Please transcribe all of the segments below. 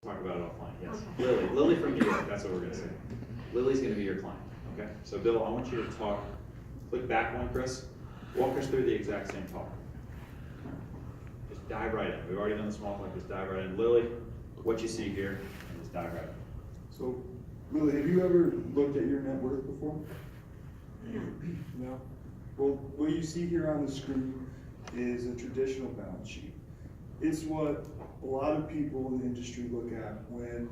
talk about it offline, yes. Okay. Lily from New York, that's what we're gonna say. Lily's gonna be your client, okay? So Bill, I want you to talk, click back one, Chris. Walk us through the exact same talk. Just dive right in. We've already done the small talk, just dive right in. Lily, what you see here, and just dive right in. So, Lily, have you ever looked at your net worth before? No? Well, what you see here on the screen is a traditional balance sheet. It's what a lot of people in the industry look at when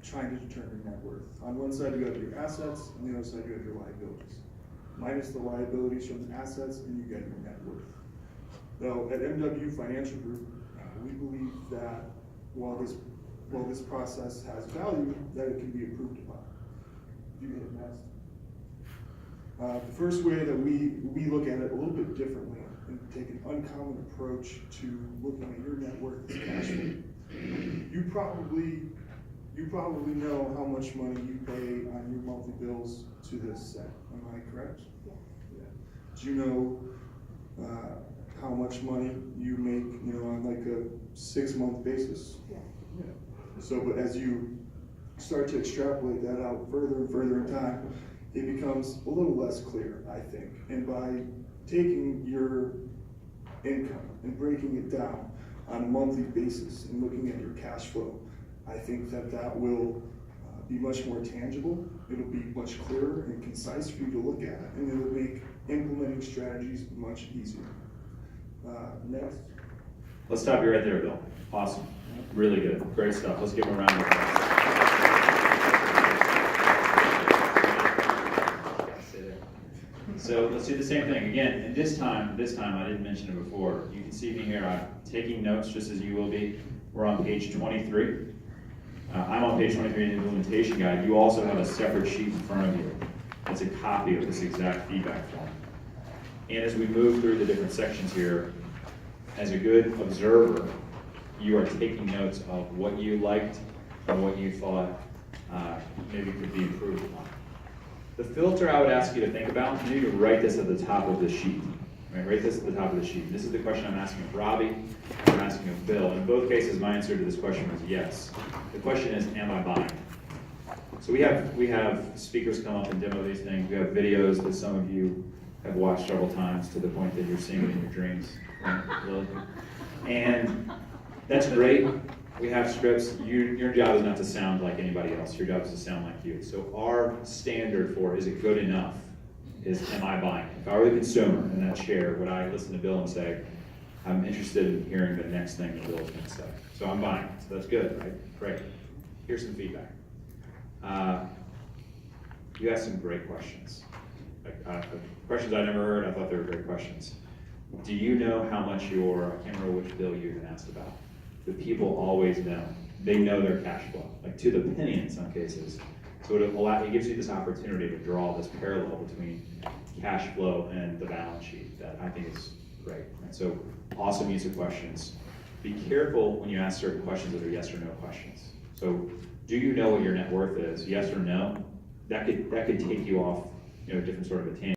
trying to determine net worth. On one side you have your assets, on the other side you have your liabilities. Minus the liabilities from the assets, and you get your net worth. Now, at MW Financial Group, we believe that while this process has value, that it can be improved upon. You get it next. The first way that we look at it a little bit differently and take an uncommon approach to looking at your net worth as cash flow. You probably know how much money you pay on your monthly bills to this set. Am I correct? Yes. Yeah. Do you know how much money you make, on like a 6-month basis? Yes. Yeah. So, but as you start to extrapolate that out further and further in time, it becomes a little less clear, I think. And by taking your income and breaking it down on a monthly basis and looking at your cash flow, I think that will be much more tangible. It'll be much clearer and concise for you to look at, and it'll make implementing strategies much easier. Next. Let's stop you right there, Bill. Awesome. Really good. Great stuff. Let's give him a round of applause. So let's do the same thing again. And this time I didn't mention it before. You can see me here. I'm taking notes just as you will be. We're on page 23. I'm on page 23 in the implementation guide. You also have a separate sheet in front of you. It's a copy of this exact feedback form. And as we move through the different sections here, as a good observer, you are taking notes of what you liked and what you thought maybe could be improved upon. The filter I would ask you to think about, you need to write this at the top of the sheet. Right? Write this at the top of the sheet. This is the question I'm asking of Robbie, I'm asking of Bill. In both cases, my answer to this question was yes. The question is, am I buying? So we have speakers come up and demo these things. We have videos that some of you have watched several times to the point that you're seeing it in your dreams. Right? And that's great. We have scripts. Your job is not to sound like anybody else. Your job is to sound like you. So our standard for is it good enough is am I buying? If I were the consumer in that chair, would I listen to Bill and say, I'm interested in hearing the next thing that Bill's going to say. So I'm buying. So that's good, right? Great. Here's some feedback. You asked some great questions. Questions I never heard. I thought they were great questions. Do you know how much I can't remember which bill you even asked about. The people always know. They know their cash flow, like to the penny in some cases. So it gives you this opportunity to draw this parallel between cash flow and the balance sheet that I think is great. And so awesome use of questions. Be careful when you ask certain questions that are yes or no questions. So do you know what your net worth is? Yes or no? That could take you off, a different sort of a tangent.